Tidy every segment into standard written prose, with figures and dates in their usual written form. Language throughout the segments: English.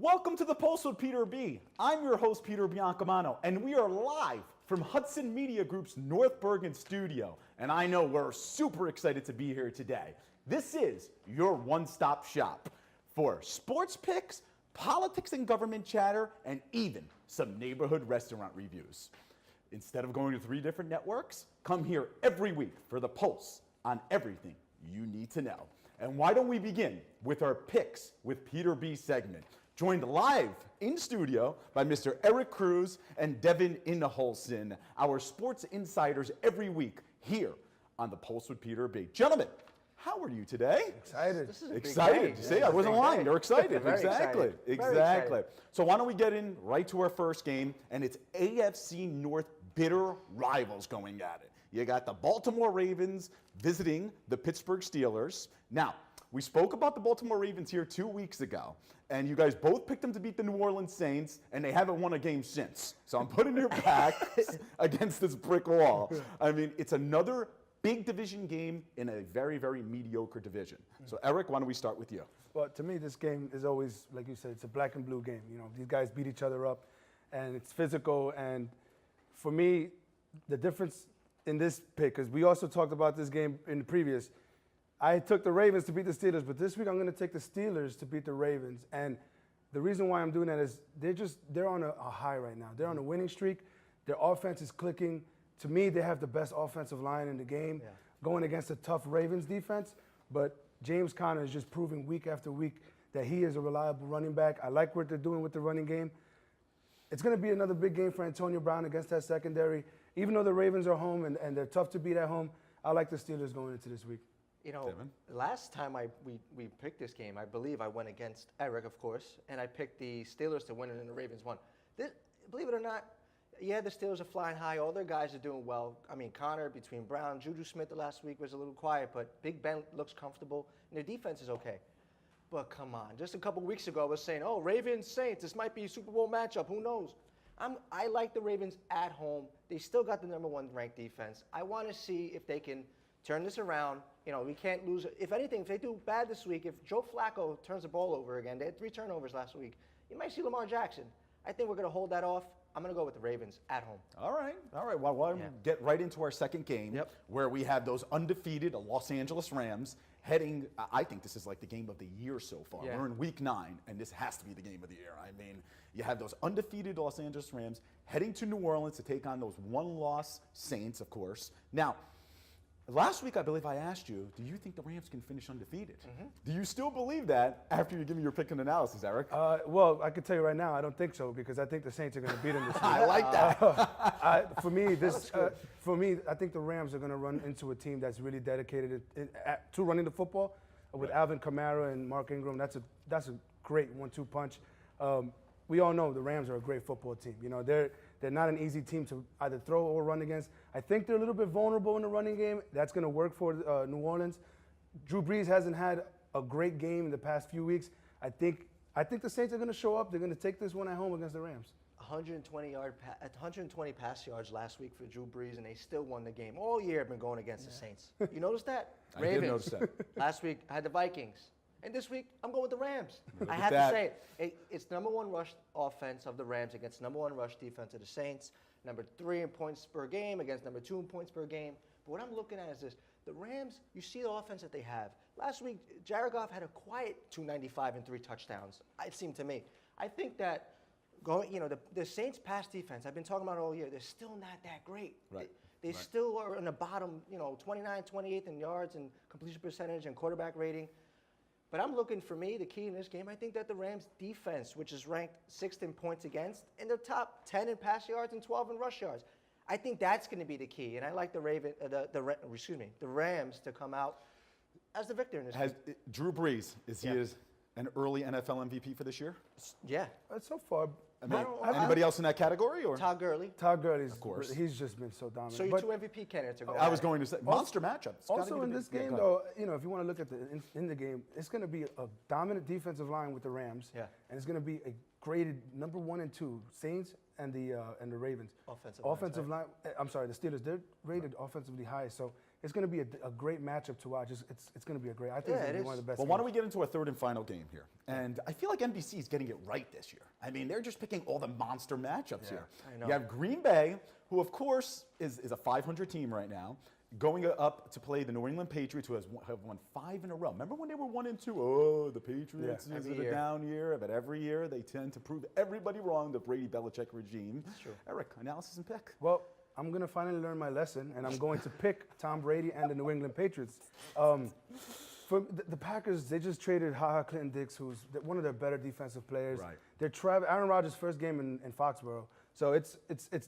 Welcome to the Pulse with Peter B. I'm your host, Peter Biancamano, and we are live from Hudson Media Group's North Bergen studio. And I know we're super excited to be here today. This is your one-stop shop for sports picks, politics and government chatter, and even some neighborhood restaurant reviews. Instead of going to 3 different networks, come here every week for the Pulse on everything you need to know. And why don't we begin with our Picks with Peter B segment, joined live in studio by Mr. Eric Cruz and Devin Inholson, our sports insiders every week here on the Pulse with Peter B. Gentlemen, how are you today? Excited. This is a Excited. big See, I wasn't lying. You're excited. Very Exactly. excited. Very Exactly. excited. So why don't we get in right to our first game, and it's AFC North bitter rivals going at it. You got the Baltimore Ravens visiting the Pittsburgh Steelers. Now, we spoke about the Baltimore Ravens here 2 weeks ago, and you guys both picked them to beat the New Orleans Saints, and they haven't won a game since. So I'm putting your backs against this brick wall. I mean, it's another big division game in a very, very mediocre division. So Eric, why don't we start with you? Well, to me, this game is always, like you said, it's a black and blue game. You know, these guys beat each other up, and it's physical. And for me, the difference in this pick, because we also talked about this game in the previous, I took the Ravens to beat the Steelers, but this week I'm going to take the Steelers to beat the Ravens. And the reason why I'm doing that is they're on a high right now. They're on a winning streak. Their offense is clicking. To me, they have the best offensive line in the game, going against a tough Ravens defense. But James Conner is just proving week after week that he is a reliable running back. I like what they're doing with the running game. It's going to be another big game for Antonio Brown against that secondary. Even though the Ravens are home and they're tough to beat at home, I like the Steelers going into this week. You know, Devin? last time we picked this game, I believe I went against Eric, of course, and I picked the Steelers to win it and the Ravens won. Believe it or not, yeah, the Steelers are flying high. All their guys are doing well. I mean, Connor, between Brown, Juju Smith the last week was a little quiet, but Big Ben looks comfortable, and their defense is okay. But come on, just a couple weeks ago I was saying, oh, Ravens, Saints, this might be a Super Bowl matchup. Who knows? I like the Ravens at home. They still got the #1 ranked defense. I want to see if they can turn this around. You know, we can't lose. If anything, if they do bad this week, if Joe Flacco turns the ball over again, they had 3 turnovers last week, you might see Lamar Jackson. I think we're going to hold that off. I'm going to go with the Ravens at home. All right. Well, why don't we get right into our second game, where we have those undefeated Los Angeles Rams heading. I think this is like the game of the year so far. Yeah. We're in week 9, and this has to be the game of the year. I mean, you have those undefeated Los Angeles Rams heading to New Orleans to take on those one-loss Saints, of course. Now, last week, I believe I asked you, do you think the Rams can finish undefeated? Do you still believe that after you give me your pick and analysis, Eric? Well, I can tell you right now, I don't think so, because I think the Saints are going to beat them this week. I like that. For me, I think the Rams are going to run into a team that's really dedicated to running the football with Alvin Kamara and Mark Ingram. That's a great 1-2 punch. We all know the Rams are a great football team. You know, they're not an easy team to either throw or run against. I think they're a little bit vulnerable in the running game. That's going to work for New Orleans. Drew Brees hasn't had a great game in the past few weeks. I think the Saints are going to show up. They're going to take this one at home against the Rams. 120 pass yards last week for Drew Brees, and they still won the game. All year I've been going against the Saints. You noticed that? I did notice that. Last week I had the Vikings. And this week, I'm going with the Rams. I at have that. to say it. It's #1 rush offense of the Rams against #1 rush defense of the Saints. #3 in points per game against #2 in points per game. But what I'm looking at is this. The Rams, you see the offense that they have. Last week, Jared Goff had a quiet 295 and 3 touchdowns, it seemed to me. I think that the Saints' pass defense, I've been talking about it all year, they're still not that great. Right. They still are in the bottom, 29th, 28th in yards and completion percentage and quarterback rating. But I'm looking, for me, the key in this game, I think that the Rams defense, which is ranked 6th in points against, in the top 10 in pass yards and 12 in rush yards. I think that's going to be the key. And I like the Rams to come out as the victor in this game. Drew Brees, is he an early NFL MVP for this year? Yeah. So far, I mean, anybody else in that category? Or? Todd Gurley. Todd Gurley's, of course, he's just been so dominant. So your 2 MVP candidates are going. I was going to say monster matchup. Also in this game, though, if you want to look at in the game, it's going to be a dominant defensive line with the Rams, and it's going to be a graded #1 and 2 Saints and the Ravens. Offensive line. I'm sorry, the Steelers. They're rated offensively high, so it's going to be a great matchup to watch. It's going to be a great. I think it's going to be one of the best. Well, why don't games. we get into a third and final game here? And I feel like NBC is getting it right this year. I mean, they're just picking all the monster matchups here. I know. You have Green Bay, who of course is a 500 team right now, going up to play the New England Patriots, who have won 5 in a row. Remember when they were 1 and 2? Oh, the Patriots is a down year, but every year they tend to prove everybody wrong. The Brady-Belichick regime. That's true. Eric, analysis and pick. Well, I'm going to finally learn my lesson, and I'm going to pick Tom Brady and the New England Patriots. For the Packers, they just traded Clinton Dix, who's one of their better defensive players. Right. They're Aaron Rodgers' first game in Foxborough, so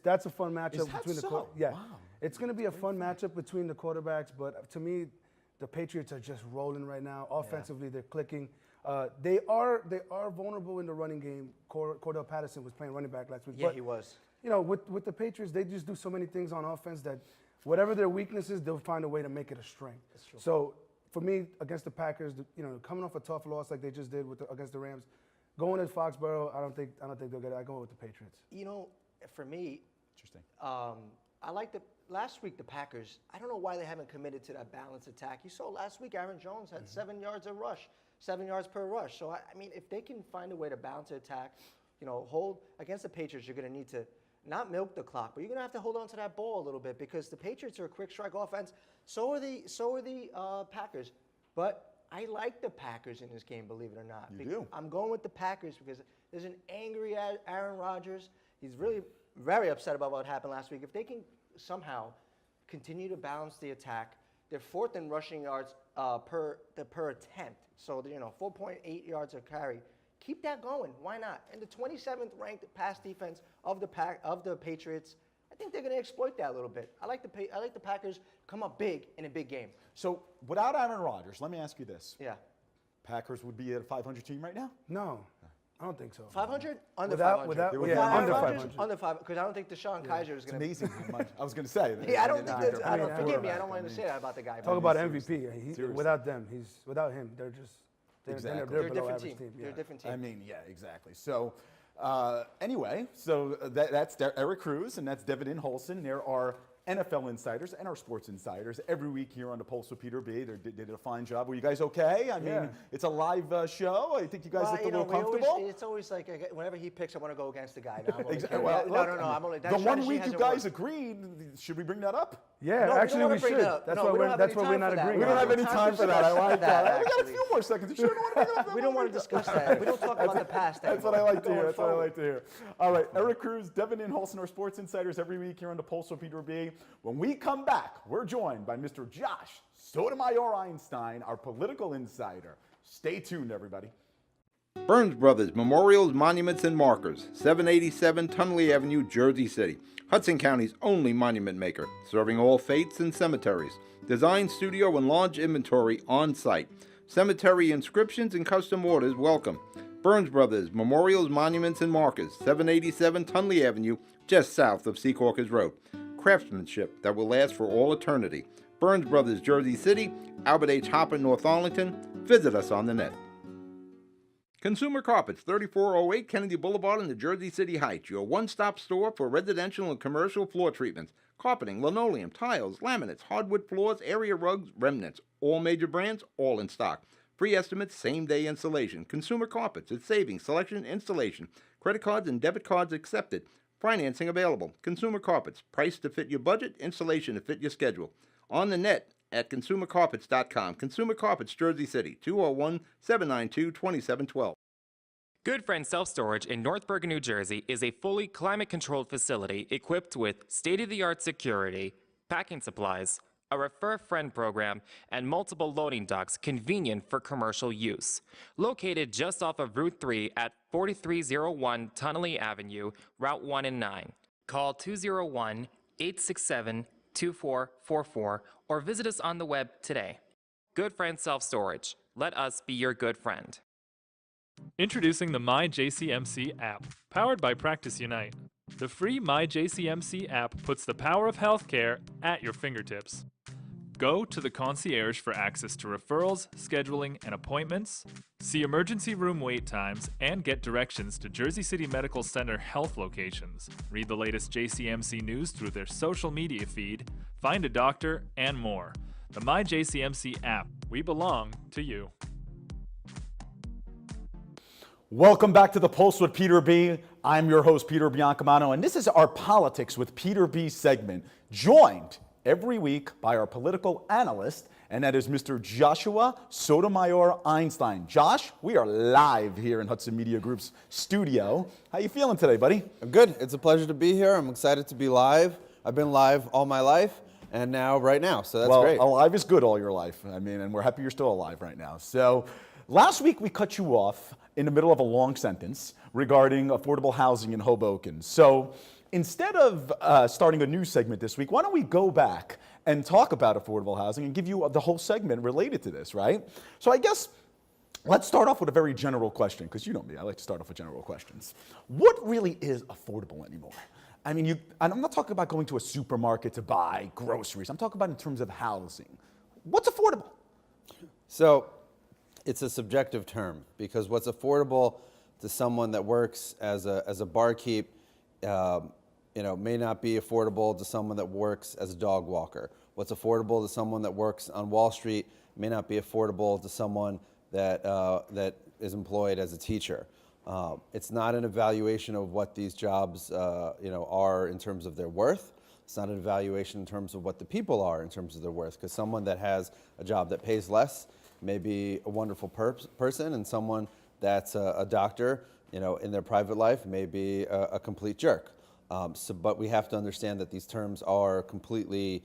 that's a fun matchup between the Wow. It's going to be a fun matchup between the quarterbacks, but to me, the Patriots are just rolling right now. Offensively, they're clicking. They are vulnerable in the running game. Cordell Patterson was playing running back last week. Yeah, but, he was. You know, with the Patriots, they just do so many things on offense that whatever their weakness is, they'll find a way to make it a strength. That's true. So for me, against the Packers, coming off a tough loss like they just did against the Rams, going to Foxborough, I don't think they'll get it. I go with the Patriots. You know, for me, Interesting. I like last week the Packers. I don't know why they haven't committed to that balanced attack. You saw last week Aaron Jones had 7 yards a rush, 7 yards per rush. So I mean, if they can find a way to balance the attack, hold against the Patriots, you're going to need to not milk the clock, but you're going to have to hold on to that ball a little bit because the Patriots are a quick strike offense. So are the Packers. But I like the Packers in this game, believe it or not. You do? I'm going with the Packers because there's an angry Aaron Rodgers. He's really very upset about what happened last week. If they can somehow continue to balance the attack, they're 4th in rushing yards per attempt. So 4.8 yards a carry. Keep that going. Why not? And the 27th ranked pass defense of the Patriots, I think they're going to exploit that a little bit. I like the Packers come up big in a big game. So without Aaron Rodgers, let me ask you this. Yeah. Packers would be at a 500 team right now? No, I don't think so. 500? Under Without- 500. without- Without yeah, Aaron under Rodgers? 500. Under 500, because I don't think Deshaun Kaiser is It's going to. amazing how much. I was going to say. Yeah, I don't think that. that's. I mean, Forgive me, I quarterback, don't want to say that about the guy. Talk but- about seriously. MVP. Seriously. Without him, they're just Exactly. They're a below different average team. team. They're a different team. I mean, yeah, exactly. So, anyway, that's Eric Cruz and that's Devin Holson. There are NFL insiders and our sports insiders every week here on the Pulse with Peter B. They did a fine job. Were you guys okay? I mean, Yeah. it's a live show. I think you guys looked a little we comfortable. it's always like whenever he picks, I want to go against the guy. Now, I'm only Exactly. kidding. Well, no, look, no, no. I'm only. That the one strategy week you hasn't guys worked. agreed. Should we bring that up? Yeah, No, we actually don't we wanna bring should. it up. That's No, why we don't have that's any why we're time not for that. agreeing. We don't have any time for that. I like that. We got a actually. few more seconds. You sure don't want to bring it up? We don't want to discuss that. We don't talk about the past. That's what I anymore. like to hear. Going That's what I forward. like to hear. All right, Eric Cruz, Devin Holson, our sports insiders every week here on the Pulse of Peter B. When we come back, we're joined by Mr. Josh Sotomayor Einstein, our political insider. Stay tuned, everybody. Burns Brothers Memorials, Monuments, and Markers, 787 Tunley Avenue, Jersey City. Hudson County's only monument maker, serving all faiths and cemeteries. Design, studio, and large inventory on site. Cemetery inscriptions and custom orders welcome. Burns Brothers Memorials, Monuments, and Markers, 787 Tunley Avenue, just south of Secaucus Road. Craftsmanship that will last for all eternity. Burns Brothers, Jersey City, Albert H. Hopper, North Arlington. Visit us on the net. Consumer Carpets, 3408 Kennedy Boulevard in the Jersey City Heights, your one-stop store for residential and commercial floor treatments, carpeting, linoleum, tiles, laminates, hardwood floors, area rugs, remnants, all major brands, all in stock. Free estimates, same-day installation. Consumer Carpets, it's savings, selection, installation. Credit cards and debit cards accepted. Financing available. Consumer Carpets, price to fit your budget, installation to fit your schedule. On the net at consumercarpets.com. Consumer Carpets, Jersey City, 201-792-2712. Good Friend Self Storage in North Bergen, New Jersey is a fully climate-controlled facility equipped with state-of-the-art security, packing supplies, a Refer Friend program, and multiple loading docks convenient for commercial use. Located just off of Route 3 at 4301 Tunnelly Avenue, Route 1 and 9. Call 201-867-2444 or visit us on the web today. Good Friend Self Storage. Let us be your good friend. Introducing the MyJCMC app, powered by Practice Unite. The free MyJCMC app puts the power of healthcare at your fingertips. Go to the concierge for access to referrals, scheduling, and appointments, see emergency room wait times, and get directions to Jersey City Medical Center health locations. Read the latest JCMC news through their social media feed, find a doctor, and more. The MyJCMC app. We belong to you. Welcome back to The Pulse with Peter B. I'm your host, Peter Biancamano, and this is our Politics with Peter B segment, joined every week by our political analyst, and that is Mr. Joshua Sotomayor Einstein. Josh, we are live here in Hudson Media Group's studio. How you feeling today, buddy? I'm good. It's a pleasure to be here. I'm excited to be live. I've been live all my life, and now right now, so that's great. Well, alive is good all your life. I mean, and we're happy you're still alive right now. So last week we cut you off in the middle of a long sentence regarding affordable housing in Hoboken. So instead of starting a new segment this week, why don't we go back and talk about affordable housing and give you the whole segment related to this, right? So I guess let's start off with a very general question, because you know me, I like to start off with general questions. What really is affordable anymore? I mean, and I'm not talking about going to a supermarket to buy groceries. I'm talking about in terms of housing. What's affordable? So it's a subjective term, because what's affordable to someone that works as a barkeep, may not be affordable to someone that works as a dog walker. What's affordable to someone that works on Wall Street may not be affordable to someone that is employed as a teacher. It's not an evaluation of what these jobs are in terms of their worth. It's not an evaluation in terms of what the people are in terms of their worth, because someone that has a job that pays less may be a wonderful person, and someone that's a doctor, in their private life may be a complete jerk. But we have to understand that these terms are completely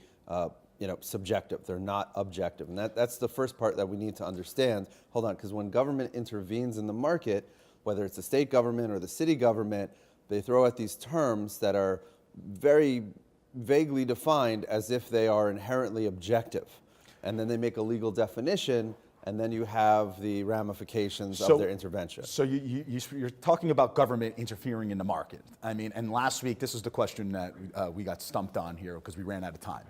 subjective. They're not objective. And that's the first part that we need to understand. Hold on, because when government intervenes in the market, whether it's the state government or the city government, they throw out these terms that are very vaguely defined as if they are inherently objective. And then they make a legal definition, and then you have the ramifications of their intervention. So you're talking about government interfering in the market. I mean, and last week, this is the question that we got stumped on here because we ran out of time.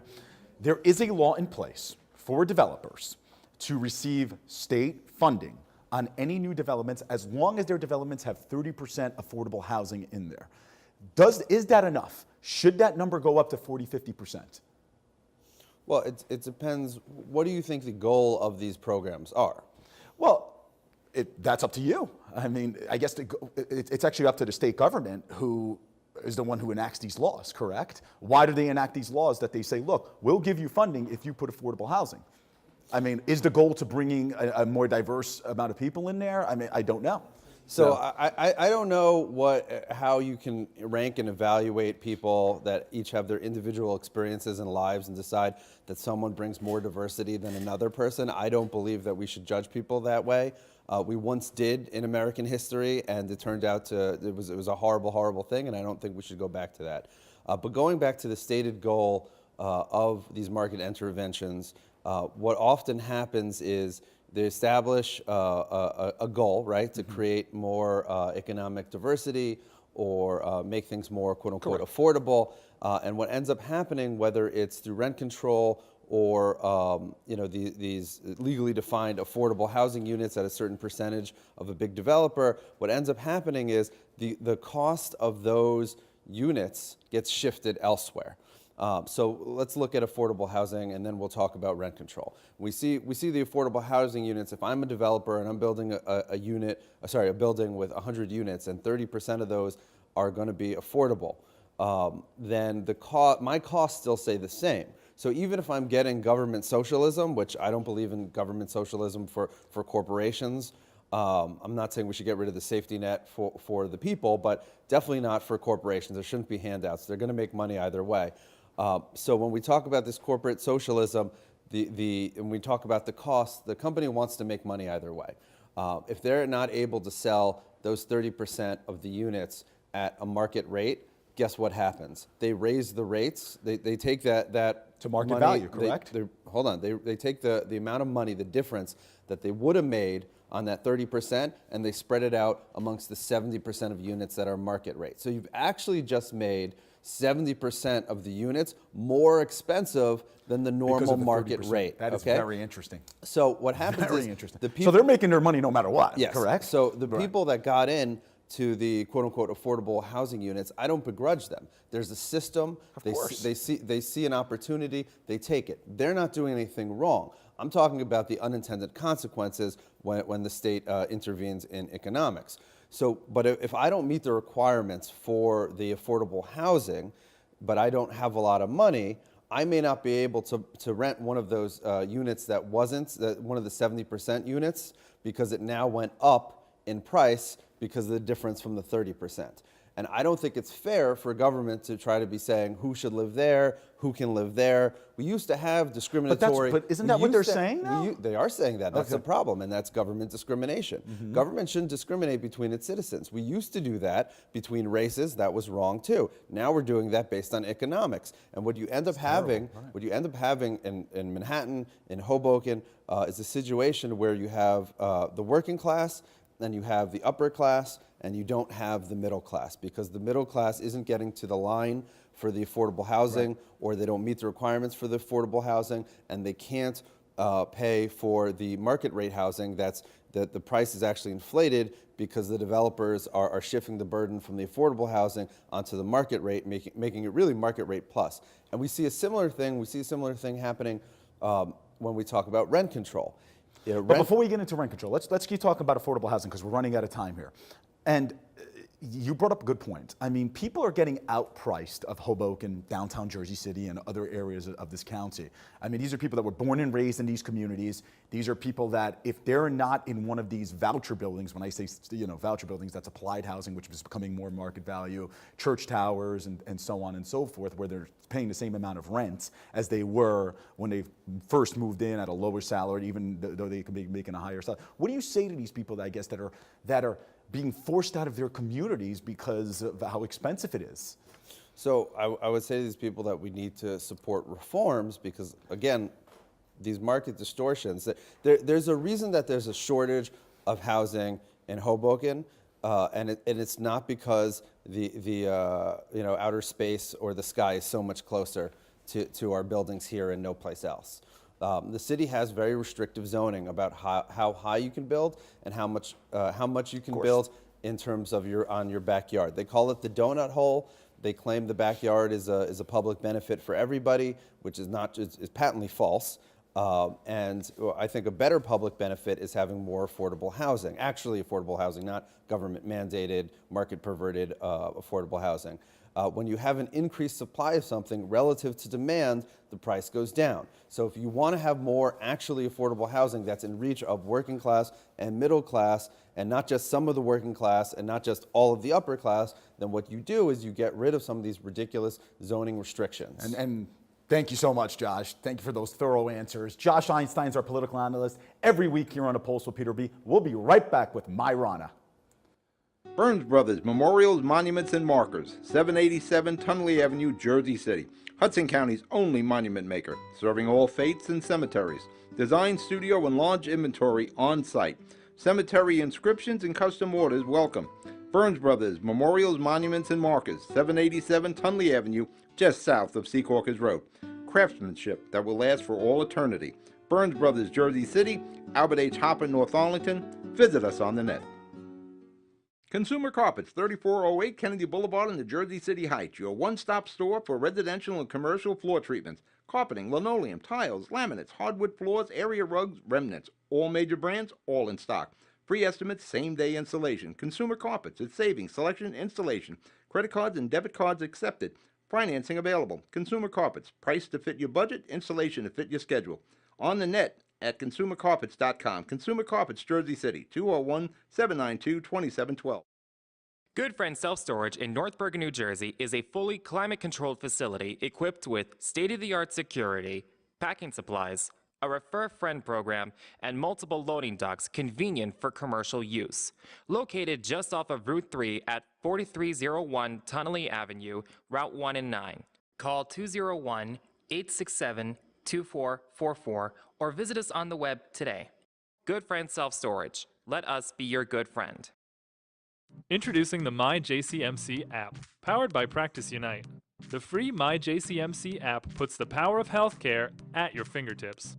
There is a law in place for developers to receive state funding on any new developments as long as their developments have 30% affordable housing in there. Is that enough? Should that number go up to 40, 50%? Well, it depends. What do you think the goal of these programs are? Well, that's up to you. I mean, I guess it's actually up to the state government, who is the one who enacts these laws, correct? Why do they enact these laws that they say, look, we'll give you funding if you put affordable housing? I mean, is the goal to bringing a more diverse amount of people in there? I mean, I don't know. So I don't know how you can rank and evaluate people that each have their individual experiences and lives and decide that someone brings more diversity than another person. I don't believe that we should judge people that way. We once did in American history, and it turned out it was a horrible, horrible thing, and I don't think we should go back to that. But going back to the stated goal of these market interventions, what often happens is they establish a goal, right, to create more economic diversity or make things more, quote unquote, affordable. And what ends up happening, whether it's through rent control or these legally defined affordable housing units at a certain percentage of a big developer, what ends up happening is the cost of those units gets shifted elsewhere. So let's look at affordable housing, and then we'll talk about rent control. We see the affordable housing units. If I'm a developer and I'm building a building with 100 units, and 30% of those are going to be affordable, then my costs still stay the same. So even if I'm getting government socialism, which I don't believe in government socialism for corporations, I'm not saying we should get rid of the safety net for the people, but definitely not for corporations. There shouldn't be handouts. They're going to make money either way. So when we talk about this corporate socialism, and we talk about the cost, the company wants to make money either way. If they're not able to sell those 30% of the units at a market rate, guess what happens? They raise the rates. They take that to market money, value, correct? They take the amount of money, the difference that they would have made on that 30%, and they spread it out amongst the 70% of units that are market rate. So you've actually just made 70% of the units more expensive than the normal market rate. That is very interesting. So what happens very is interesting. the people, so they're making their money no matter what, yes, correct? So the people that got in to the quote-unquote affordable housing units, I don't begrudge them. There's a system. Of course. They see an opportunity, they take it. They're not doing anything wrong. I'm talking about the unintended consequences when the state intervenes in economics. So, but if I don't meet the requirements for the affordable housing, but I don't have a lot of money, I may not be able to rent one of those units that wasn't, one of the 70% units, because it now went up in price because of the difference from the 30%. And I don't think it's fair for government to try to be saying who should live there, who can live there. We used to have discriminatory. But isn't that what they're saying now? They are saying that. That's Okay. the problem, and that's government discrimination. Government shouldn't discriminate between its citizens. We used to do that between races. That was wrong too. Now we're doing that based on economics. And what you end up having, in Manhattan, in Hoboken, is a situation where you have the working class, then you have the upper class, and you don't have the middle class, because the middle class isn't getting to the line for the affordable housing, or they don't meet the requirements for the affordable housing, and they can't pay for the market rate housing. That the price is actually inflated because the developers are shifting the burden from the affordable housing onto the market rate, making it really market rate plus. And we see a similar thing. We see a similar thing happening when we talk about rent control. But before we get into rent control, let's keep talking about affordable housing, because we're running out of time here. And you brought up a good point. I mean, people are getting outpriced of Hoboken, downtown Jersey City, and other areas of this county. I mean, these are people that were born and raised in these communities. These are people that, if they're not in one of these voucher buildings, when I say voucher buildings, that's applied housing, which is becoming more market value, church towers, and so on and so forth, where they're paying the same amount of rent as they were when they first moved in at a lower salary, even though they could be making a higher salary. What do you say to these people that I guess that are being forced out of their communities because of how expensive it is? So I would say to these people that we need to support reforms, because, again, these market distortions, there's a reason that there's a shortage of housing in Hoboken, and it's not because the outer space or the sky is so much closer to our buildings here and no place else. The city has very restrictive zoning about how high you can build and how much you can build in terms of on your backyard. They call it the donut hole. They claim the backyard is a public benefit for everybody, which is not, is patently false. And I think a better public benefit is having more affordable housing, actually affordable housing, not government mandated, market perverted affordable housing. When you have an increased supply of something relative to demand, the price goes down. So if you want to have more actually affordable housing that's in reach of working class and middle class, and not just some of the working class and not just all of the upper class, then what you do is you get rid of some of these ridiculous zoning restrictions. And thank you so much, Josh. Thank you for those thorough answers. Josh Einstein's our political analyst. Every week here on A Pulse with Peter B. We'll be right back with My Rana. Burns Brothers Memorials, Monuments, and Markers, 787 Tunley Avenue, Jersey City. Hudson County's only monument maker, serving all faiths and cemeteries. Design studio and large inventory on site. Cemetery inscriptions and custom orders welcome. Burns Brothers Memorials, Monuments, and Markers, 787 Tunley Avenue, just south of Secaucus Road. Craftsmanship that will last for all eternity. Burns Brothers, Jersey City, Albert H. Hopper, North Arlington. Visit us on the net. Consumer Carpets, 3408 Kennedy Boulevard in the Jersey City Heights, your one-stop store for residential and commercial floor treatments, carpeting, linoleum, tiles, laminates, hardwood floors, area rugs, remnants, all major brands, all in stock. Free estimates, same-day installation. Consumer Carpets, it's savings, selection, installation. Credit cards and debit cards accepted. Financing available. Consumer Carpets, price to fit your budget, installation to fit your schedule. On the net at consumercarpets.com. Consumer Carpets, Jersey City, 201-792-2712. Good Friend Self Storage in North Bergen, New Jersey is a fully climate-controlled facility equipped with state-of-the-art security, packing supplies, a Refer a Friend program, and multiple loading docks convenient for commercial use. Located just off of Route 3 at 4301 Tunnelly Avenue, Route 1 and 9. Call 201-867-2444 or visit us on the web today. Good Friend Self Storage. Let us be your good friend. Introducing the MyJCMC app, powered by Practice Unite. The free MyJCMC app puts the power of healthcare at your fingertips.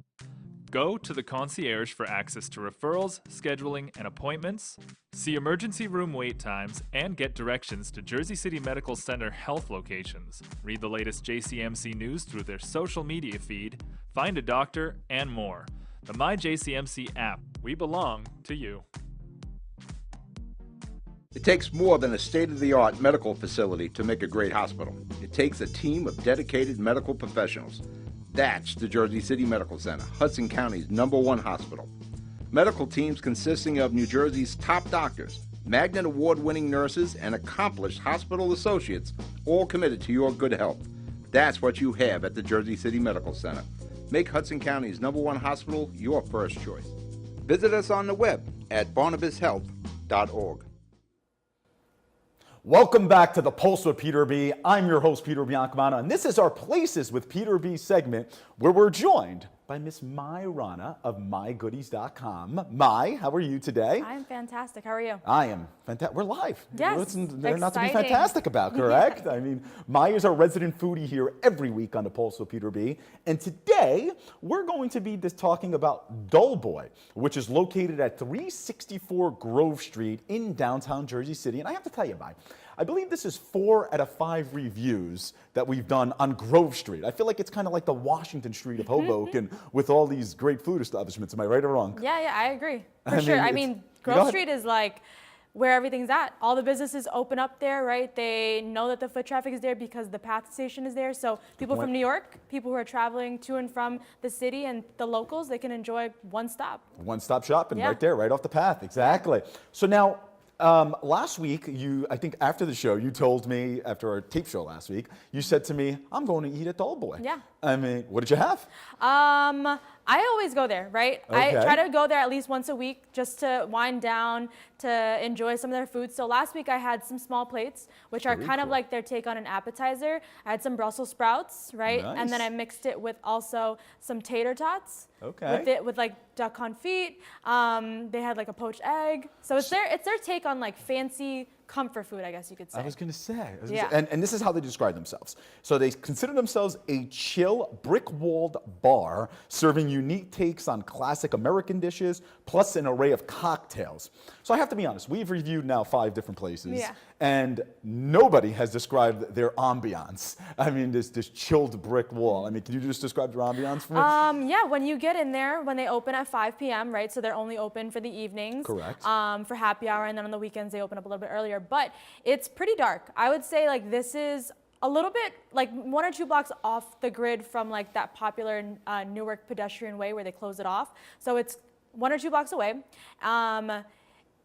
Go to the concierge for access to referrals, scheduling, and appointments. See emergency room wait times and get directions to Jersey City Medical Center health locations. Read the latest JCMC news through their social media feed, find a doctor, and more. The MyJCMC app. We belong to you. It takes more than a state-of-the-art medical facility to make a great hospital. It takes a team of dedicated medical professionals. That's the Jersey City Medical Center, Hudson County's #1 hospital. Medical teams consisting of New Jersey's top doctors, Magnet Award-winning nurses, and accomplished hospital associates, all committed to your good health. That's what you have at the Jersey City Medical Center. Make Hudson County's #1 hospital your first choice. Visit us on the web at barnabashealth.org. Welcome back to The Pulse with Peter B. I'm your host, Peter Biancamano, and this is our Places with Peter B segment where we're joined by Miss Mai Rana of MyGoodies.com. Mai, how are you today? I'm fantastic. How are you? I am fantastic. We're live. Yes, They're not to be exciting. fantastic about, correct? I mean, Mai is our resident foodie here every week on The Pulse with Peter B. And today, we're going to be just talking about Dullboy, which is located at 364 Grove Street in downtown Jersey City. And I have to tell you, Mai, I believe this is 4 out of 5 reviews that we've done on Grove Street. I feel like it's kind of like the Washington Street of Hoboken with all these great food establishments. Am I right or wrong? Yeah, I agree. For I sure. mean, I it's- mean, Go Grove ahead. Street is like where everything's at. All the businesses open up there, right? They know that the foot traffic is there because the PATH station is there. So people from New York, people who are traveling to and from the city, and the locals, they can enjoy one stop. One-stop shopping Yeah. right there, right off the path. Exactly. So now, last week, I think after the show, you told me, after our tape show last week, you said to me, I'm going to eat at Dullboy. Yeah. I mean, what did you have? I always go there, right? I Okay. try to go there at least once a week just to wind down, to enjoy some of their food. So last week I had some small plates, which are Very kind of cool. like their take on an appetizer. I had some Brussels sprouts, right? And then Nice. I mixed it with also some tater tots. Okay. With like duck confit. They had like a poached egg. So it's their take on like fancy comfort food, I guess you could say. I was going to say. Yeah. And this is how they describe themselves. So they consider themselves a chill, brick-walled bar serving unique takes on classic American dishes, plus an array of cocktails. So I have to be honest, we've reviewed now 5 different places, Yeah. and nobody has described their ambiance. I mean, this chilled brick wall. I mean, can you just describe their ambiance for me? Yeah, when you get in there, when they open at 5 p.m., right? So they're only open for the evenings. Correct. For happy hour, and then on the weekends they open up a little bit earlier. But it's pretty dark. I would say like this is a little bit like 1 or 2 blocks off the grid from like that popular Newark pedestrian way where they close it off. So it's 1 or 2 blocks away. And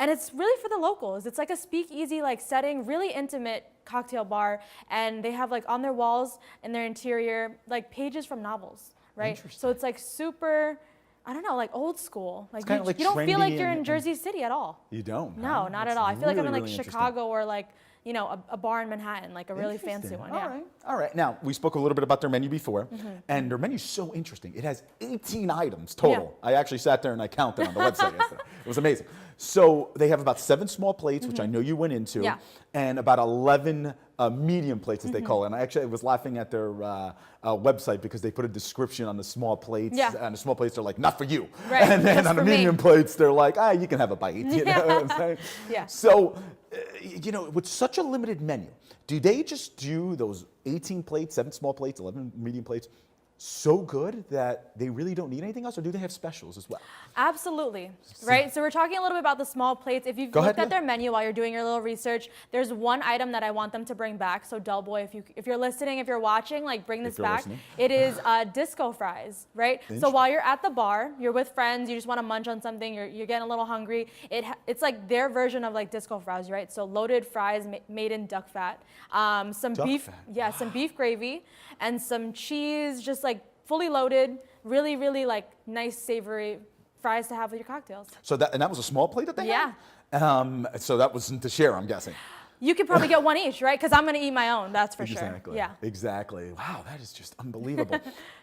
it's really for the locals. It's like a speakeasy like setting, really intimate cocktail bar, and they have like on their walls in their interior like pages from novels, right? Interesting. So it's like super, I don't know, like old school. Like kinda you, like you don't feel like trendy you're in and- Jersey City at all. You don't? No, huh? not That's at all. I feel like I'm in really, like really interesting. Chicago or like, you know, a bar in Manhattan, like a really fancy Interesting. one. All Yeah. right. All right. Now, we spoke a little bit about their menu before, and their menu's so interesting. It has 18 items total. I actually sat there and I counted on the website yesterday. It was amazing. So they have about 7 small plates, which I know you went into, Yeah. and about 11 medium plates, as they call it. And I was laughing at their website because they put a description on the small plates. Yeah. And the small plates are like, not for you. Right, And then just on the for me. medium plates, they're like, you can have a bite. You know what I'm saying? Yeah. So, you know, with such a limited menu, do they just do those 18 plates, 7 small plates, 11 medium plates, so good that they really don't need anything else, or do they have specials as well? Absolutely, right? So we're talking a little bit about the small plates. If you've Go looked ahead, at their menu while you're doing your little research, there's one item that I want them to bring back. So Dullboy, if you're listening, if you're watching, like bring this you're back. listening. It is disco fries, right? So while you're at the bar, you're with friends, you just want to munch on something, you're getting a little hungry. It's like their version of like disco fries, right? So loaded fries made in duck fat, some Duck beef, fat. yeah, some beef gravy, and some cheese, just like fully loaded, really, really like nice savory fries to have with your cocktails. So that was a small plate that they Yeah. had? So that wasn't to share, I'm guessing. You could probably get one each, right? Because I'm going to eat my own, that's for Exactly. sure. Yeah. Exactly. Wow, that is just unbelievable.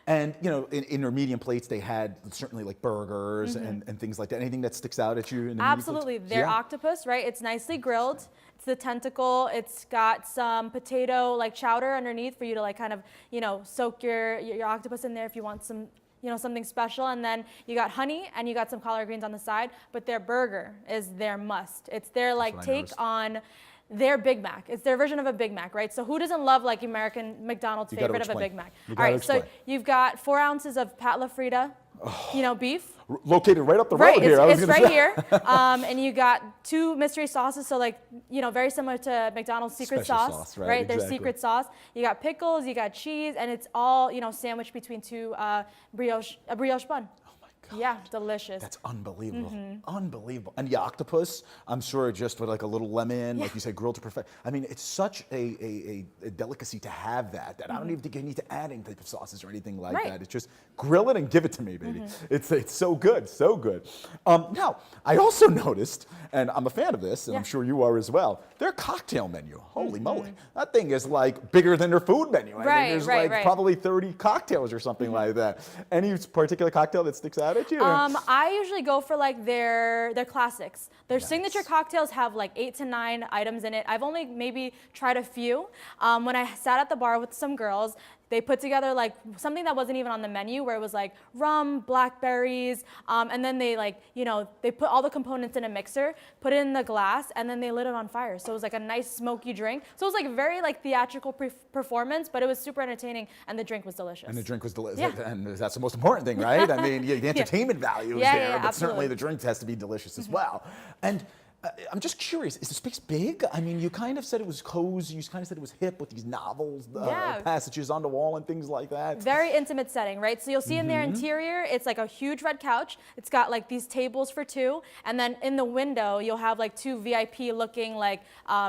And, you know, in their medium plates, they had certainly like burgers and things like that. Anything that sticks out at you in the medium plates? Absolutely. Their Yeah. octopus, right? It's nicely grilled. It's the tentacle. It's got some potato like chowder underneath for you to like kind of, you know, soak your octopus in there if you want some, something special. And then you got honey and you got some collard greens on the side. But their burger is their must. It's their like take on their Big Mac. It's their version of a Big Mac, right? So who doesn't love like American McDonald's favorite of a Big Mac? All right, so you've got 4 ounces of Pat LaFrida, beef. Located right up the road here. It's right here. And you got 2 mystery sauces, so like, very similar to McDonald's secret Special sauce, right? right? Their Exactly. secret sauce. You got pickles, you got cheese, and it's all, sandwiched between 2 a brioche bun. God. Yeah, delicious. That's unbelievable. Unbelievable. And the octopus, I'm sure just with like a little lemon, like you said, grilled to perfection. I mean, it's such a delicacy to have that I don't even think you need to add any type of sauces or anything like that. It's just grill it and give it to me, baby. It's so good, so good. Now, I also noticed, and I'm a fan of this, and I'm sure you are as well, their cocktail menu. Holy moly. That thing is like bigger than their food menu. I mean, there's probably 30 cocktails or something like that. Any particular cocktail that sticks out at you? I usually go for like their classics. Their signature cocktails have like 8 to 9 items in it. I've only maybe tried a few. When I sat at the bar with some girls, they put together like something that wasn't even on the menu, where it was like rum, blackberries, and then they they put all the components in a mixer, put it in the glass, and then they lit it on fire. So it was like a nice smoky drink. So it was like very like theatrical performance, but it was super entertaining, and the drink was delicious. And the drink was delicious, and that's the most important thing, right? I mean, the entertainment value is there, but certainly the drink has to be delicious as well. And I'm just curious, is the space big? I mean, you kind of said it was cozy, you kind of said it was hip with these novels, passages on the wall and things like that. Very intimate setting, right? So you'll see in their interior, it's like a huge red couch. It's got like these tables for 2. And then in the window, you'll have like 2 VIP looking like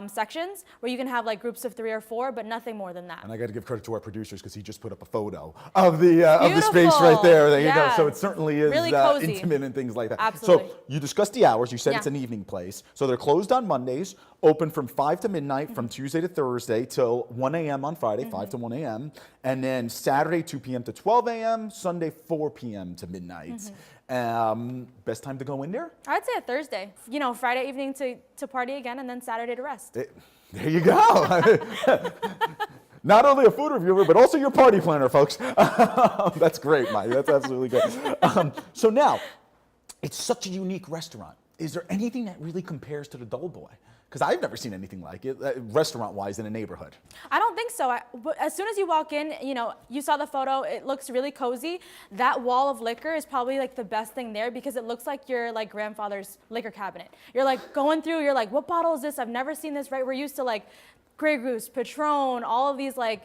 sections where you can have like groups of 3 or 4, but nothing more than that. And I got to give credit to our producers because he just put up a photo of the space right there. There you go. So it certainly is really cozy. Intimate and things like that. Absolutely. So you discussed the hours. You said it's an evening place. So they're closed on Mondays, open from 5 to midnight from Tuesday to Thursday till 1 a.m. on Friday, 5 to 1 a.m. And then Saturday, 2 p.m. to 12 a.m., Sunday, 4 p.m. to midnight. Best time to go in there? I'd say a Thursday. Friday evening to party again, and then Saturday to rest. There you go. Not only a food reviewer, but also your party planner, folks. That's great, Mike. That's absolutely great. So now, it's such a unique restaurant. Is there anything that really compares to the Dullboy? Because I've never seen anything like it, restaurant-wise, in a neighborhood. I don't think so. But as soon as you walk in, you saw the photo, it looks really cozy. That wall of liquor is probably like the best thing there, because it looks like your like grandfather's liquor cabinet. You're like going through, you're like, what bottle is this? I've never seen this, right? We're used to like Grey Goose, Patron, all of these like,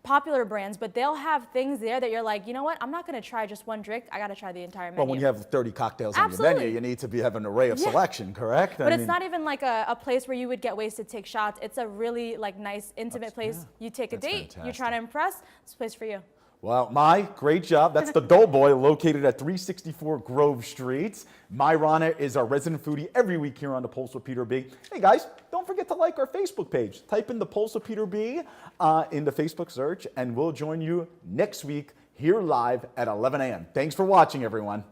popular brands, but they'll have things there that you're like, you know what? I'm not going to try just one drink. I got to try the entire menu. Well, when you have 30 cocktails on your menu, you need to have an array of selection, correct? But it's not even like a place where you would get wasted, take shots. It's a really like nice, intimate place. You take a date, you're trying to impress, it's a place for you. Well, great job. That's the Dullboy, located at 364 Grove Street. Rana is our resident foodie every week here on The Pulse with Peter B. Hey guys, don't forget to like our Facebook page. Type in The Pulse with Peter B in the Facebook search, and we'll join you next week here live at 11 a.m. Thanks for watching, everyone.